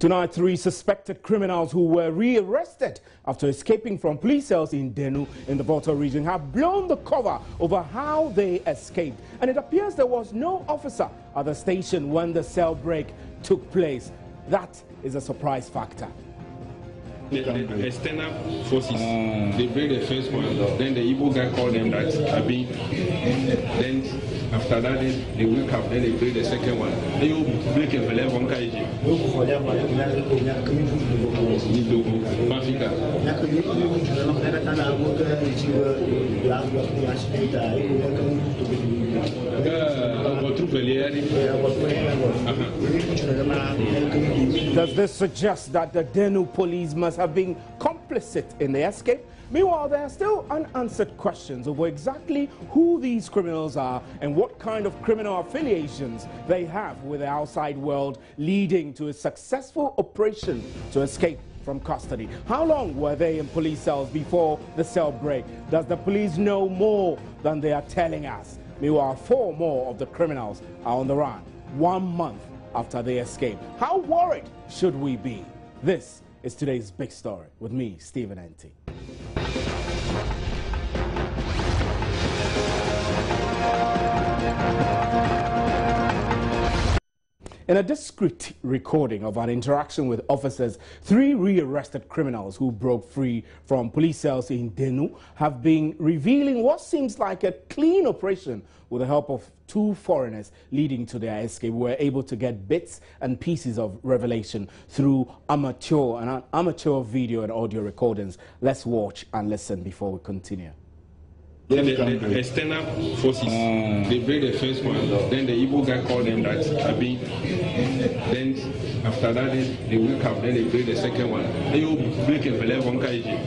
Tonight, 3 suspected criminals who were rearrested after escaping from police cells in Denu in the Volta region have blown the cover over how they escaped. And it appears there was no officer at the station when the cell break took place. That is a surprise factor. The external forces, they break the first one, then the Igbo guy called them that Abi, then after that they wake up, then they break the second one. Then you break a level one kaiji. Does this suggest that the Denu police must have been complicit in the escape? Meanwhile, there are still unanswered questions over exactly who these criminals are and what kind of criminal affiliations they have with the outside world, leading to a successful operation to escape from custody. How long were they in police cells before the cell break? Does the police know more than they are telling us? Meanwhile, 4 more of the criminals are on the run 1 month after they escape. How worried should we be? This is today's big story with me, Stephen Enti. In a discreet recording of an interaction with officers, 3 rearrested criminals who broke free from police cells in Denu have been revealing what seems like a clean operation with the help of 2 foreigners leading to their escape. We were able to get bits and pieces of revelation through amateur video and audio recordings. Let's watch and listen before we continue. The external forces, they break the first one, then the Igbo guy called them that Abi, then after that they wake up, then they break the second one. Then you break a level one kaiji.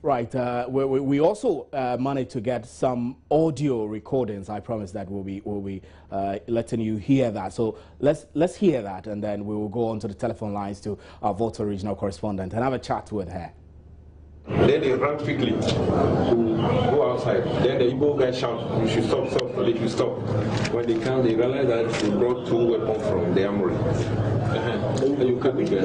Right, we also managed to get some audio recordings. I promise that we'll be letting you hear that. So let's hear that, and then we will go on to the telephone lines to our Volta regional correspondent and have a chat with her. Then they run quickly to go outside. Then the Igbo guy shout, "You should stop, stop!" They should stop. When they come, they realize that they brought 2 weapons from the armory. You can be there.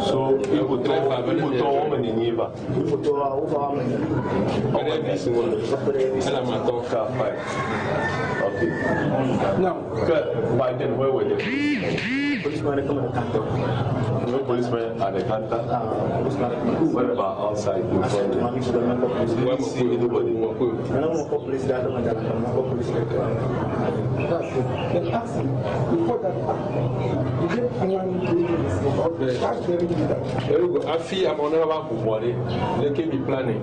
So okay. Now, by then, where were they? Policemen come at the counter. No policemen at the counter. What about outside? Where see anybody? I feel I'm on a body. They can be planning.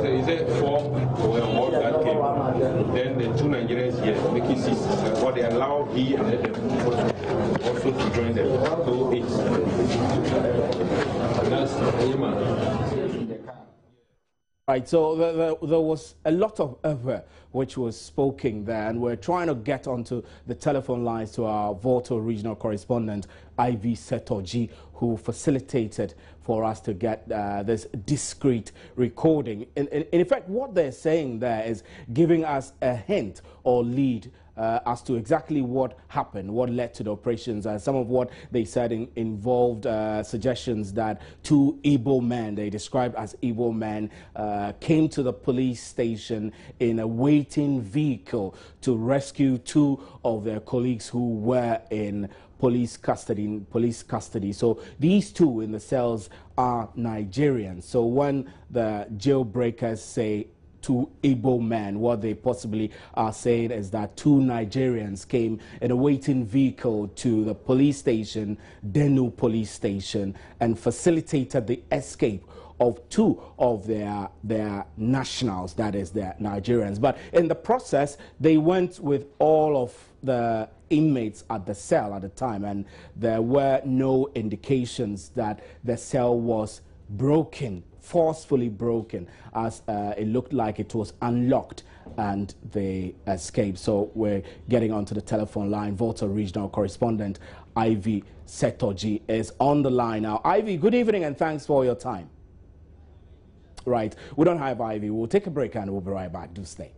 Is it 4 that came? Then the 2 Nigerians here make it 6. But they allow he and let them also to join them. So 8. That's Right, so there was a lot of effort which was spoken there, and we're trying to get onto the telephone lines to our Volta regional correspondent, Ivy Setoji, who facilitated for us to get this discreet recording. In effect, what they're saying there is giving us a hint or lead as to exactly what happened, what led to the operations. Some of what they said involved suggestions that 2 Igbo men, they described as Igbo men, came to the police station in a waiting vehicle to rescue 2 of their colleagues who were in police custody. So these 2 in the cells are Nigerians. So when the jailbreakers say 2 Igbo men, what they possibly are saying is that 2 Nigerians came in a waiting vehicle to the police station, Denu police station, and facilitated the escape of 2 of their nationals, that is, their Nigerians. But in the process, they went with all of the inmates at the cell at the time, and there were no indications that the cell was broken, forcefully broken, as it looked like it was unlocked and they escaped. So we're getting onto the telephone line. Volta regional correspondent Ivy Setoji is on the line now. Ivy, good evening and thanks for your time. Right, we don't have Ivy. We'll take a break and we'll be right back. Do stay.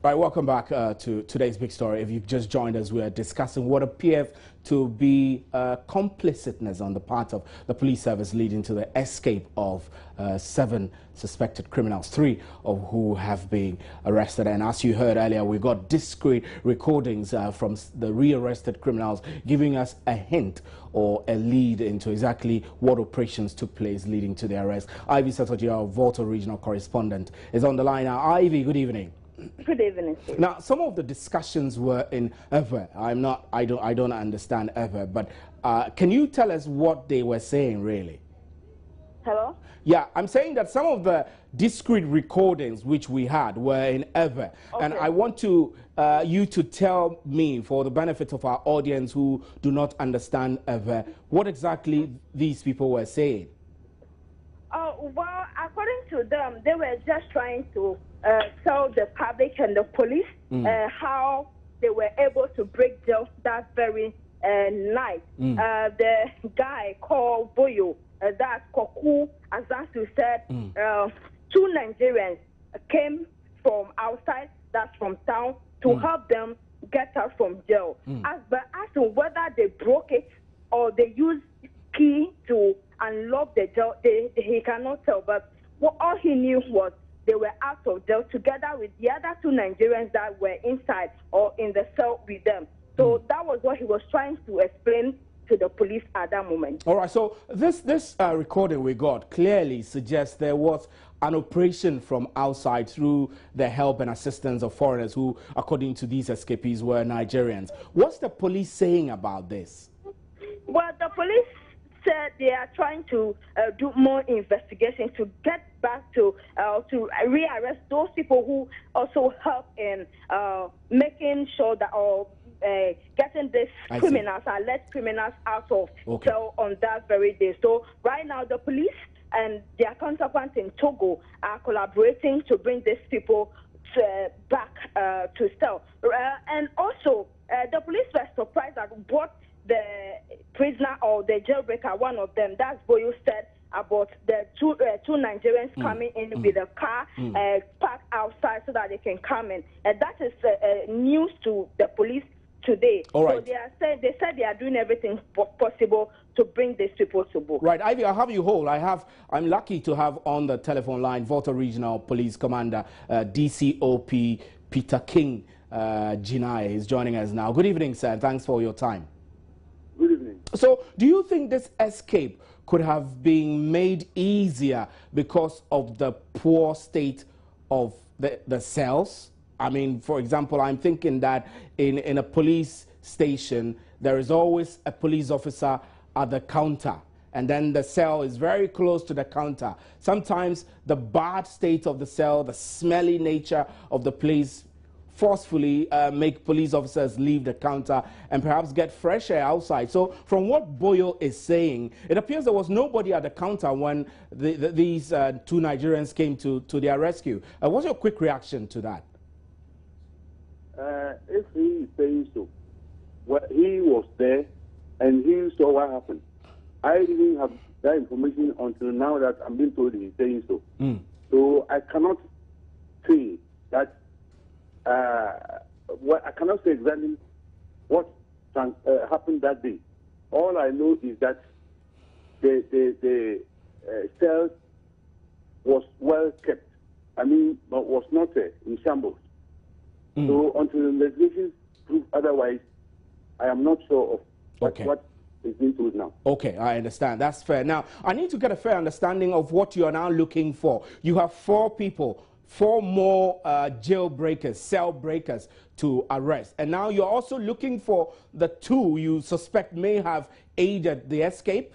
Right, welcome back to today's big story. If you've just joined us, we are discussing what appears to be complicitness on the part of the police service leading to the escape of 7 suspected criminals, 3 of who have been arrested. And as you heard earlier, we got discreet recordings from the rearrested criminals giving us a hint or a lead into exactly what operations took place leading to their arrest. Ivy Setoji, our Volta regional correspondent, is on the line now. Ivy, good evening. Good evening, sir. Now, some of the discussions were in Ever. I don't understand Ever, but can you tell us what they were saying, really? Hello? Yeah, I'm saying that some of the discrete recordings which we had were in Ever, okay. And I want to you to tell me, for the benefit of our audience who do not understand Ever, what exactly these people were saying. Well, according to them, they were just trying to tell the public and the police how they were able to break jail that very night. The guy called Boyo, that's Koku, as you said, 2 Nigerians came from outside, that's from town, to help them get out from jail. As to whether they broke it or they used key to unlock the jail, he cannot tell. But all he knew was they were out of jail together with the other 2 Nigerians that were inside or in the cell with them. So that was what he was trying to explain to the police at that moment. All right, so this recording we got clearly suggests there was an operation from outside through the help and assistance of foreigners who, according to these escapees, were Nigerians. What's the police saying about this? Well, the police said they are trying to do more investigation to get back to rearrest those people who also help in making sure that getting these criminals, alleged criminals, out of jail on that very day. So right now the police and their counterparts in Togo are collaborating to bring these people back to cell. And also the police were surprised at what the prisoner or the jailbreaker, one of them, that's Boyo, said about the two Nigerians coming in with a car parked outside so that they can come in. And that is news to the police today. All right. So they said they are doing everything possible to bring these people to book. Right, Ivy, I have you whole. I'm lucky to have on the telephone line Volta Regional Police Commander DCOP Peter King Jinai is joining us now. Good evening, sir. Thanks for your time. Good evening. So, do you think this escape could have been made easier because of the poor state of the cells? I mean, for example, I'm thinking that in a police station, there is always a police officer at the counter, and then the cell is very close to the counter. Sometimes the bad state of the cell, the smelly nature of the place forcefully make police officers leave the counter and perhaps get fresh air outside. So from what Boyo is saying, it appears there was nobody at the counter when these two Nigerians came to their rescue. What's your quick reaction to that? If he is saying so, well, he was there and he saw what happened. I didn't have that information until now that I'm being told he's saying so. So I cannot say that. I cannot say exactly what happened that day. All I know is that the cell was well kept. I mean, but was not in shambles. So until the investigations prove otherwise, I am not sure of what is being told now. Okay, I understand. That's fair. Now, I need to get a fair understanding of what you are now looking for. You have 4 people. 4 more jailbreakers, cell breakers to arrest. And now you're also looking for the 2 you suspect may have aided the escape?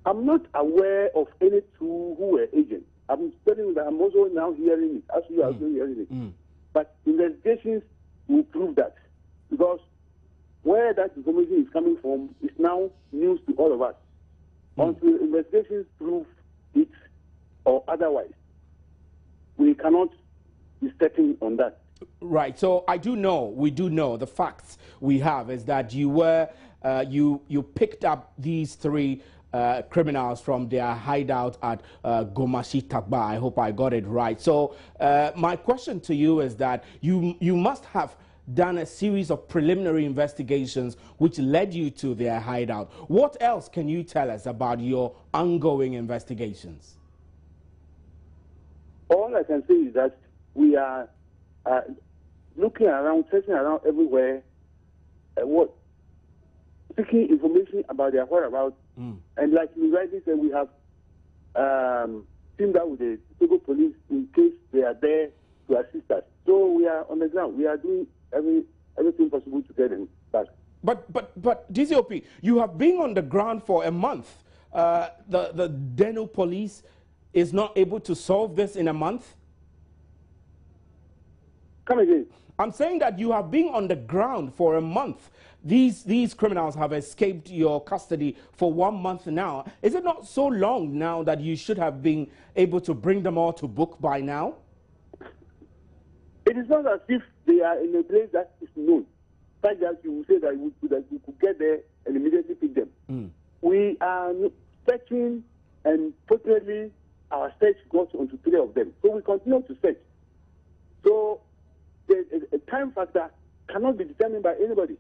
I'm not aware of any 2 who were agents. I'm telling you that I'm also now hearing it, as you are also hearing it. But investigations will prove that. Because where that information is coming from is now news to all of us. Until investigations prove it or otherwise, we cannot be stepping on that. Right. So we do know the facts we have is that you were you picked up these 3 criminals from their hideout at Gomashi Tagba. I hope I got it right. So my question to you is that you must have done a series of preliminary investigations which led you to their hideout. What else can you tell us about your ongoing investigations? All I can say is that we are looking around, searching around everywhere, seeking information about their whereabouts. And like you rightly said, we have teamed up with the Togo police in case they are there to assist us. So we are on the ground. We are doing everything possible to get them back. But DCOP, you have been on the ground for a month. The Denu police is not able to solve this in a month? Come again. I'm saying that you have been on the ground for a month. These criminals have escaped your custody for 1 month now. Is it not so long now that you should have been able to bring them all to book by now? It is not as if they are in a place that is known, such that you would say that you could get there and immediately pick them. We are searching, and fortunately, our search got onto 3 of them. So we continue to search. So the time factor cannot be determined by anybody.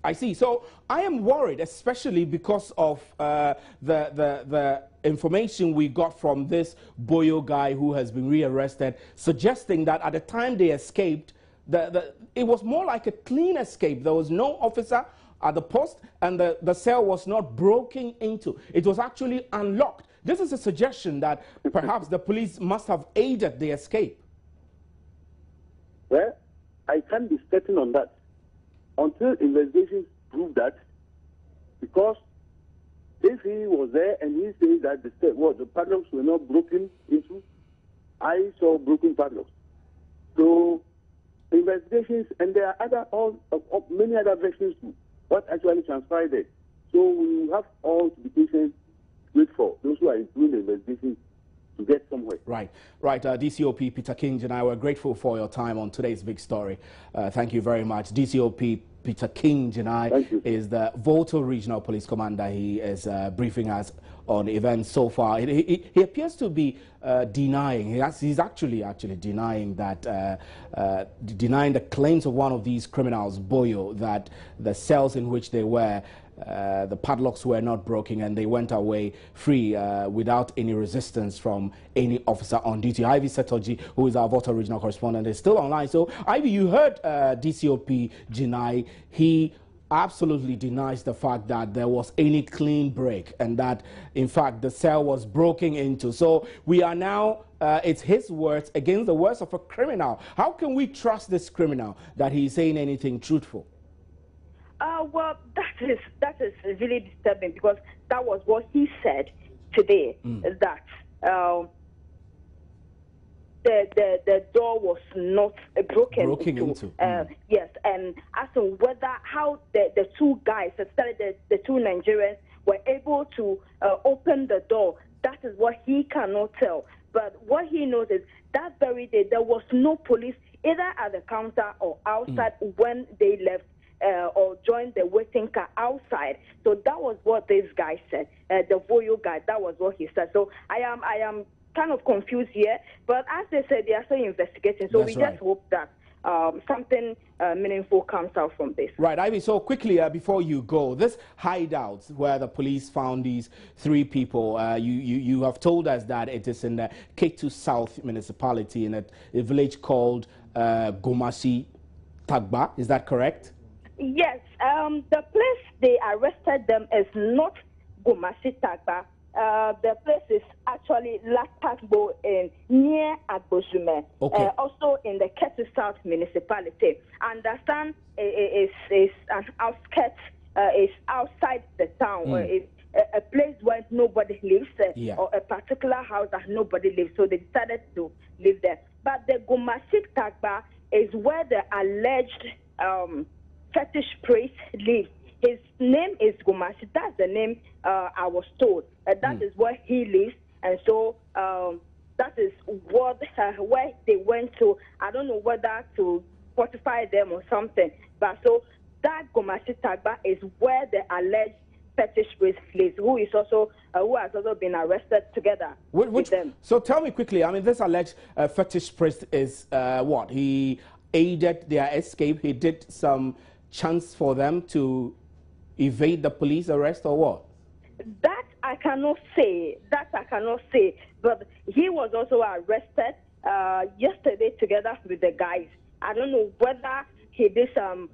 I see. So I am worried, especially because of the information we got from this Boyo guy who has been rearrested, suggesting that at the time they escaped, it was more like a clean escape. There was no officer at the post, and the cell was not broken into. It was actually unlocked. This is a suggestion that perhaps the police must have aided the escape. Well, I can't be certain on that until investigations prove that, because if he was there and he says that the padlocks were not broken into, I saw broken padlocks. So investigations, and there are many other versions to what actually transpired there. So we have all to be patient, wait for those who are doing the investigations to get somewhere. Right. DCOP Peter King and I were grateful for your time on today's big story. Thank you very much. DCOP Peter King Janai is the Volta Regional Police Commander. He is briefing us on events so far. He appears to be denying. He's actually denying that denying the claims of one of these criminals, Boyo, that the cells in which they were, the padlocks were not broken and they went away free without any resistance from any officer on duty. Ivy Setoji, who is our Volta Regional Correspondent, is still online. So, Ivy, you heard DCOP Jinai. He absolutely denies the fact that there was any clean break and that, in fact, the cell was broken into. So we are now, it's his words against the words of a criminal. How can we trust this criminal that he's saying anything truthful? Well, that is really disturbing, because that was what he said today, that the door was not broken into. Yes, and as to whether how the two guys, especially the two Nigerians, were able to open the door, that is what he cannot tell. But what he knows is that very day there was no police either at the counter or outside when they left or joined the waiting car outside. So that was what this guy said, the Voyo guy. That was what he said. So I am kind of confused here, but as they said, they are still investigating. So we just hope that something meaningful comes out from this. Right, Ivy, so quickly before you go, this hideout where the police found these three people, you have told us that it is in the Ketu South municipality in a village called Gomasi Tagba. Is that correct? Yes, the place they arrested them is not Gomasi Tagba. The place is actually Latagbo near Agbozume, also in the Ketu South municipality. I understand it's an outskirts, it's outside the town, it's a place where nobody lives, or a particular house that nobody lives, so they decided to live there. But the Gomasi Tagba is where the alleged fetish priest lives. His name is Gomasi. That's the name I was told. That is where he lives, and so that is what where they went to. I don't know whether to fortify them or something, but so that Gomasi Tagba is where the alleged fetish priest lives, who has also been arrested together with them. So tell me quickly. I mean, this alleged fetish priest is what? He aided their escape. He did some chance for them to evade the police arrest, or what? That I cannot say. But he was also arrested yesterday together with the guys. I don't know whether he did some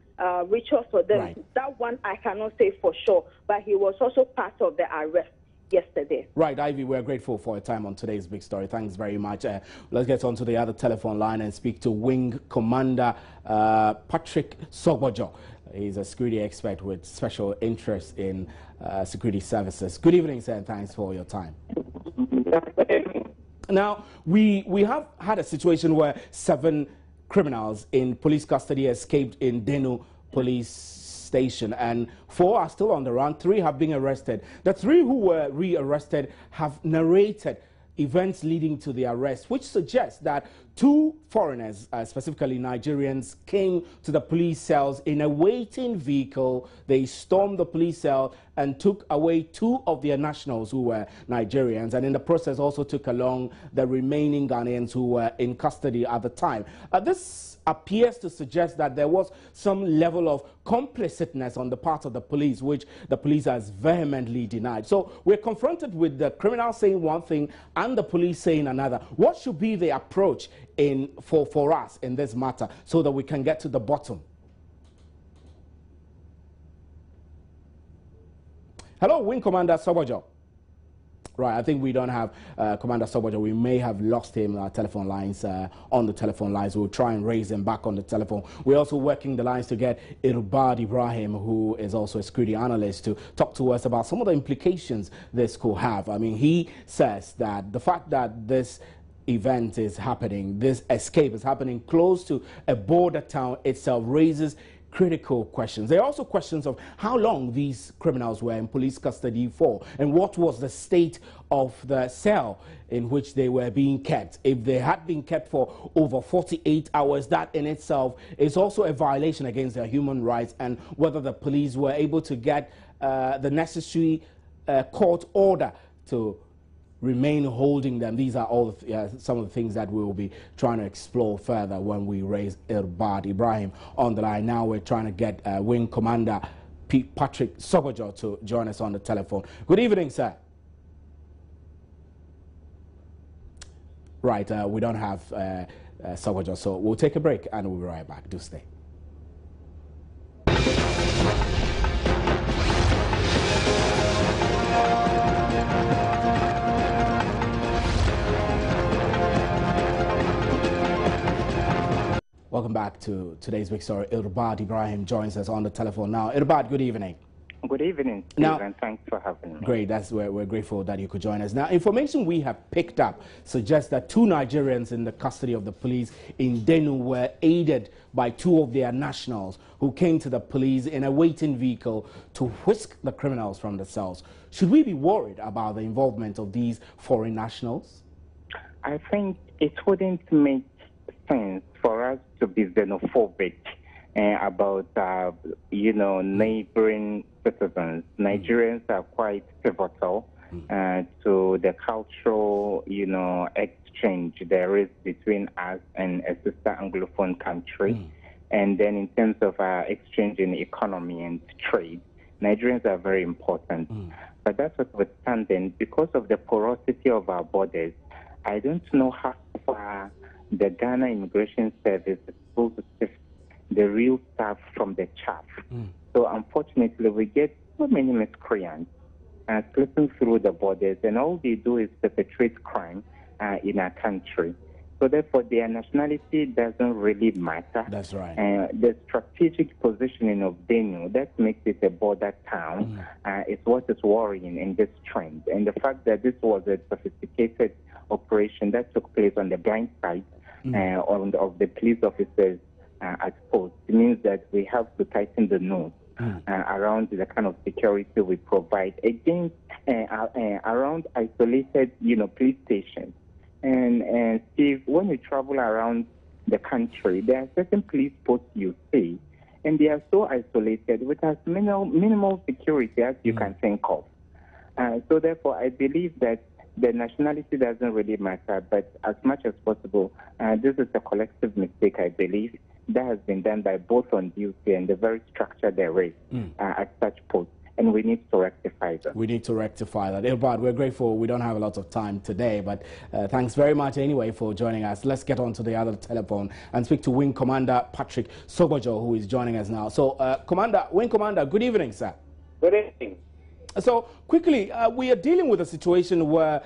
rituals for them. Right. That one I cannot say for sure. But he was also part of the arrest yesterday. Right, Ivy, we're grateful for your time on today's Big Story. Thanks very much. Let's get on to the other telephone line and speak to Wing Commander Patrick Sobojo. He's a security expert with special interest in security services. Good evening, sir, and thanks for your time. Now, we have had a situation where 7 criminals in police custody escaped in Denu police station, and 4 are still on the run. 3 have been arrested. The 3 who were rearrested have narrated events leading to the arrest, which suggests that 2 foreigners, specifically Nigerians, came to the police cells in a waiting vehicle. They stormed the police cell and took away 2 of their nationals who were Nigerians, and in the process also took along the remaining Ghanaians who were in custody at the time. This appears to suggest that there was some level of complicitness on the part of the police, which the police has vehemently denied. So we're confronted with the criminal saying one thing and the police saying another. What should be the approach for us in this matter so that we can get to the bottom? Hello, Wing Commander Sobojo. Right, I think we don't have Commander Sobojo. We may have lost him on the telephone lines. We'll try and raise him back on the telephone. We're also working the lines to get Irbad Ibrahim, who is also a security analyst, to talk to us about some of the implications this could have. I mean, he says that the fact that this event is happening, this escape is happening close to a border town itself, raises critical questions. There are also questions of how long these criminals were in police custody for and what was the state of the cell in which they were being kept. If they had been kept for over 48 hours, that in itself is also a violation against their human rights, and whether the police were able to get the necessary court order to remain holding them. These are all some of the things that we will be trying to explore further when we raise Irbad Ibrahim on the line. Now we're trying to get Wing Commander Patrick Sogojo to join us on the telephone. Good evening, sir. Right, we don't have Sogojo, so we'll take a break and we'll be right back. Do stay. Welcome back to today's big story. Irbad Ibrahim joins us on the telephone now. Irbad, good evening. Good evening, Steve, and thanks for having me. Great, we're grateful that you could join us. Now, information we have picked up suggests that 2 Nigerians in the custody of the police in Denu were aided by 2 of their nationals who came to the police in a waiting vehicle to whisk the criminals from the cells. Should we be worried about the involvement of these foreign nationals? I think it wouldn't make sense for us to be xenophobic about, neighboring citizens. Nigerians are quite pivotal to the cultural, exchange there is between us and a sister Anglophone country. And then in terms of exchange in economy and trade, Nigerians are very important. But that's notwithstanding, because of the porosity of our borders, I don't know how far the Ghana Immigration Service is supposed to sift the real stuff from the chaff. So unfortunately, we get so many miscreants slipping through the borders, and all they do is perpetrate crime in our country. So therefore, their nationality doesn't really matter. That's right. The strategic positioning of Denu, that makes it a border town, is what is worrying in this trend. And the fact that this was a sophisticated operation that took place on the blind side of the police officers at post, it means that we have to tighten the nose around the kind of security we provide against around isolated, police stations. And Steve, when you travel around the country, there are certain police posts you see, and they are so isolated with as minimal security as you can think of. So therefore, I believe that the nationality doesn't really matter, but as much as possible, this is a collective mistake, I believe, that has been done by both on duty and the very structure there is at such posts. And we need to rectify that. We need to rectify that. Irbad, we're grateful. We don't have a lot of time today, but thanks very much anyway for joining us. Let's get on to the other telephone and speak to Wing Commander Patrick Sogojo, who is joining us now. So, Wing Commander, good evening, sir. Good evening. So, quickly, we are dealing with a situation where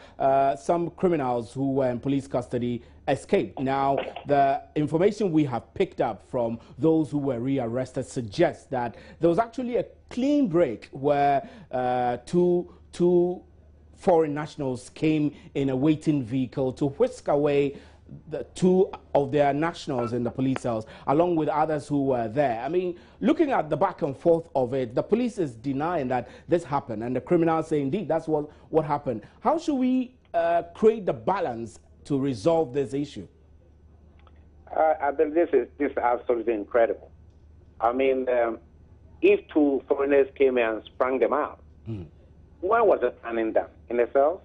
some criminals who were in police custody escaped. Now, the information we have picked up from those who were rearrested suggests that there was actually a clean break where two foreign nationals came in a waiting vehicle to whisk away the 2 of their nationals in the police cells, along with others who were there. I mean, looking at the back and forth of it, the police is denying that this happened, and the criminals say, indeed, that's what happened. How should we create the balance to resolve this issue? I believe this is absolutely incredible. I mean, if 2 foreigners came and sprang them out, where was it planning done? In the cells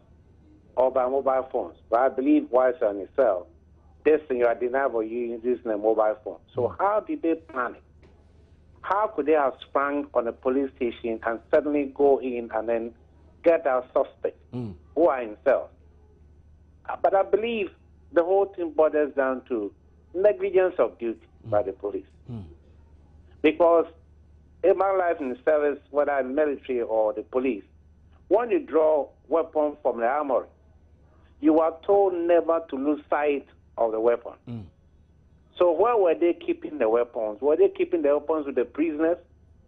or by mobile phones? But I believe whilst on the cell, this thing you are deniable using a mobile phone. So how did they plan it? How could they have sprung on a police station and suddenly go in and then get our suspects who are in cells? But I believe the whole thing boils down to negligence of duty by the police. Because in my life in the service, whether in military or the police, when you draw weapons from the armory, you are told never to lose sight of the weapon. So where were they keeping the weapons? Were they keeping the weapons with the prisoners,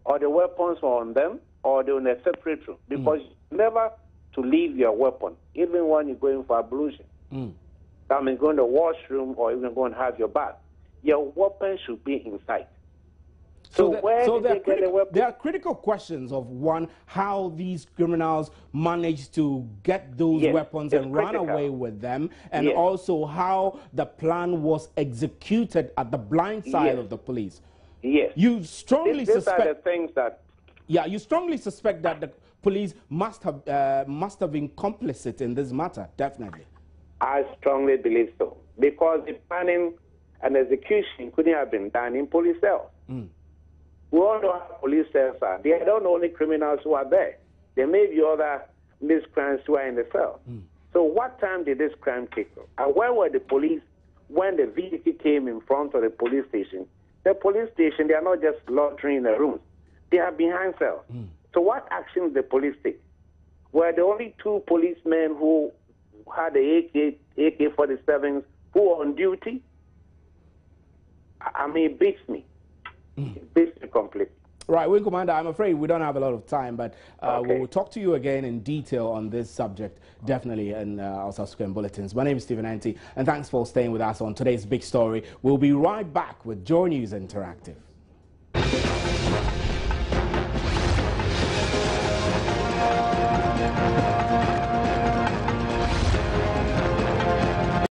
or the weapons were on them, or they were in a separate room? Because never to leave your weapon, even when you're going for ablution. That means going to the washroom or even going to have your bath. Your weapon should be inside. So there are critical questions of one, how these criminals managed to get those weapons and run away with them, and also how the plan was executed at the blind side of the police. Yes. You strongly suspect. These are the things that. Yeah, you strongly suspect that the police must have been complicit in this matter. Definitely. I strongly believe so, because the planning and execution couldn't have been done in police cells. We all know how police cells are. They are not only criminals who are there. There may be other miscreants who are in the cell. So what time did this crime take off? And where were the police when the vehicle came in front of the police station? The police station, they are not just loitering in the rooms. They are behind cells. So what action did the police take? Were the only two policemen who had the AK-47s who were on duty? I mean, it beats me. It beats me completely. Right, Wing Commander, I'm afraid we don't have a lot of time, but we will talk to you again in detail on this subject, definitely, in our subsequent bulletins. My name is Stephen Anti, and thanks for staying with us on today's big story. We'll be right back with Joy News Interactive.